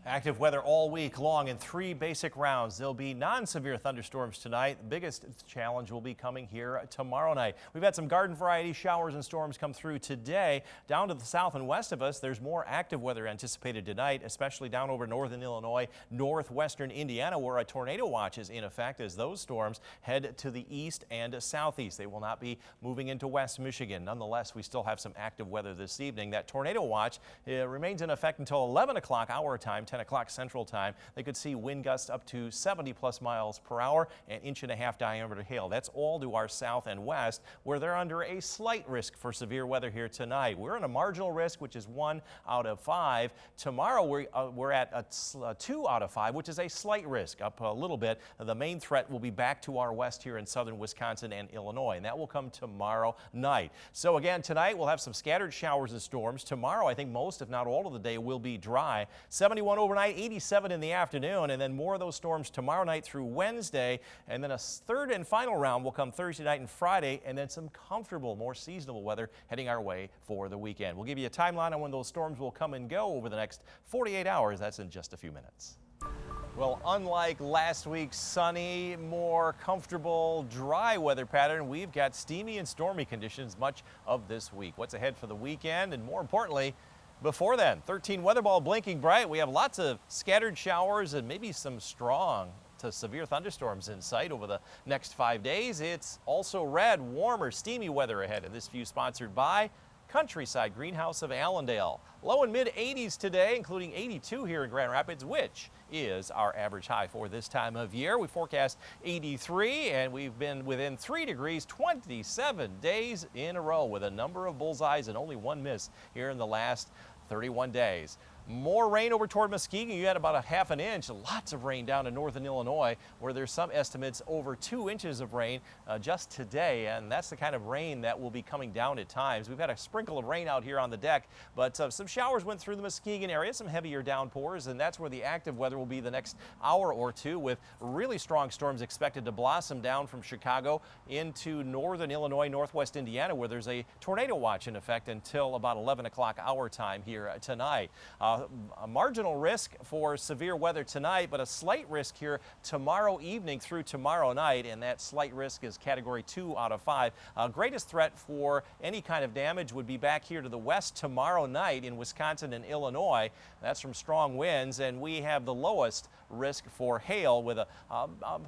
Active weather all week long in 3 basic rounds. There'll be non-severe thunderstorms tonight. The biggest challenge will be coming here tomorrow night. We've had some garden variety showers and storms come through today. Down to the south and west of us, there's more active weather anticipated tonight, especially down over northern Illinois, northwestern Indiana, where a tornado watch is in effect as those storms head to the east and southeast. They will not be moving into West Michigan. Nonetheless, we still have some active weather this evening. That tornado watch remains in effect until 11 o'clock our time, 10 o'clock Central Time. They could see wind gusts up to 70+ miles per hour and 1.5 inch diameter hail. That's all to our south and west, where they're under a slight risk for severe weather here tonight. We're in a marginal risk, which is 1 out of 5. Tomorrow we're at a 2 out of 5, which is a slight risk, up a little bit. The main threat will be back to our west here in southern Wisconsin and Illinois, and that will come tomorrow night. So again, tonight we'll have some scattered showers and storms. Tomorrow, I think most, if not all of the day, will be dry. 71 overnight, 87 in the afternoon, and then more of those storms tomorrow night through Wednesday, and then a third and final round will come Thursday night and Friday, and then some comfortable, more seasonable weather heading our way for the weekend. We'll give you a timeline on when those storms will come and go over the next 48 hours. That's in just a few minutes. Well, unlike last week's sunny, more comfortable, dry weather pattern, we've got steamy and stormy conditions much of this week. What's ahead for the weekend, and more importantly, before then, 13 weather ball blinking bright. We have lots of scattered showers and maybe some strong to severe thunderstorms in sight over the next 5 days. It's also red, warmer, steamy weather ahead, and this view sponsored by Countryside Greenhouse of Allendale. Low and mid 80s today, including 82 here in Grand Rapids, which is our average high for this time of year. We forecast 83, and we've been within 3 degrees 27 days in a row with a number of bullseyes and only one miss here in the last 31 days. More rain over toward Muskegon. You had about a ½ an inch. Lots of rain down in northern Illinois, where there's some estimates over 2 inches of rain just today, and that's the kind of rain that will be coming down at times. We've had a sprinkle of rain out here on the deck, but some showers went through the Muskegon area, some heavier downpours, and that's where the active weather will be the next hour or two, with really strong storms expected to blossom down from Chicago into northern Illinois, northwest Indiana, where there's a tornado watch in effect until about 11 o'clock our time here tonight. A marginal risk for severe weather tonight, but a slight risk here tomorrow evening through tomorrow night, and that slight risk is category 2 out of 5. Greatest threat for any kind of damage would be back here to the west tomorrow night in Wisconsin and Illinois. That's from strong winds, and we have the lowest risk for hail, with a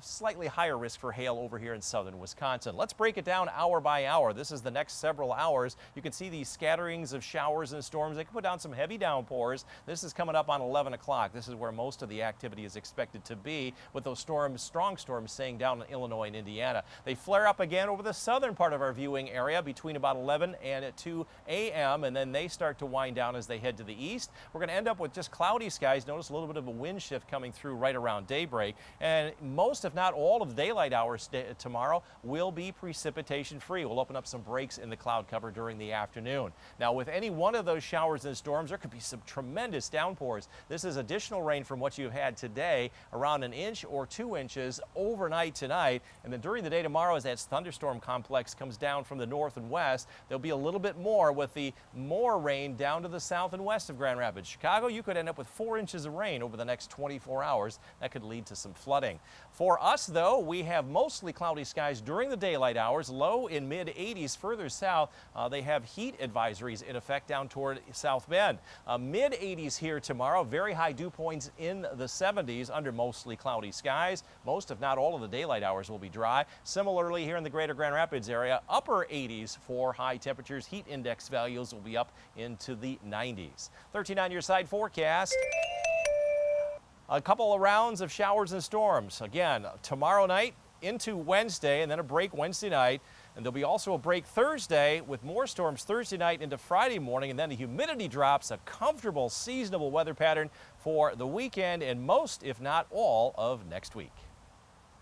slightly higher risk for hail over here in southern Wisconsin. Let's break it down hour by hour. This is the next several hours. You can see these scatterings of showers and storms. They can put down some heavy downpours. This is coming up on 11 o'clock. This is where most of the activity is expected to be, with those storms, strong storms, staying down in Illinois and Indiana. They flare up again over the southern part of our viewing area between about 11 and 2 a.m., and then they start to wind down as they head to the east. We're going to end up with just cloudy skies. Notice a little bit of a wind shift coming through right around daybreak, and most, if not all, of the daylight hours tomorrow will be precipitation free. We'll open up some breaks in the cloud cover during the afternoon. Now, with any one of those showers and storms, there could be some tremendous downpours. This is additional rain from what you've had today, around 1 inch or 2 inches overnight tonight, and then during the day tomorrow, as that thunderstorm complex comes down from the north and west, there'll be a little bit more, with the more rain down to the south and west of Grand Rapids. Chicago, you could end up with 4 inches of rain over the next 24 hours. That could lead to some flooding. For us, though, we have mostly cloudy skies during the daylight hours, low in mid 80s. Further south, they have heat advisories in effect down toward South Bend. Mid 80s here tomorrow, very high dew points in the 70s under mostly cloudy skies. Most, if not all, of the daylight hours will be dry. Similarly, here in the greater Grand Rapids area, upper 80s for high temperatures. Heat index values will be up into the 90s. 13 on your side forecast. A couple of rounds of showers and storms. Again, tomorrow night into Wednesday, and then a break Wednesday night. And there'll be also a break Thursday, with more storms Thursday night into Friday morning, and then the humidity drops. A comfortable seasonable weather pattern for the weekend and most, if not all, of next week.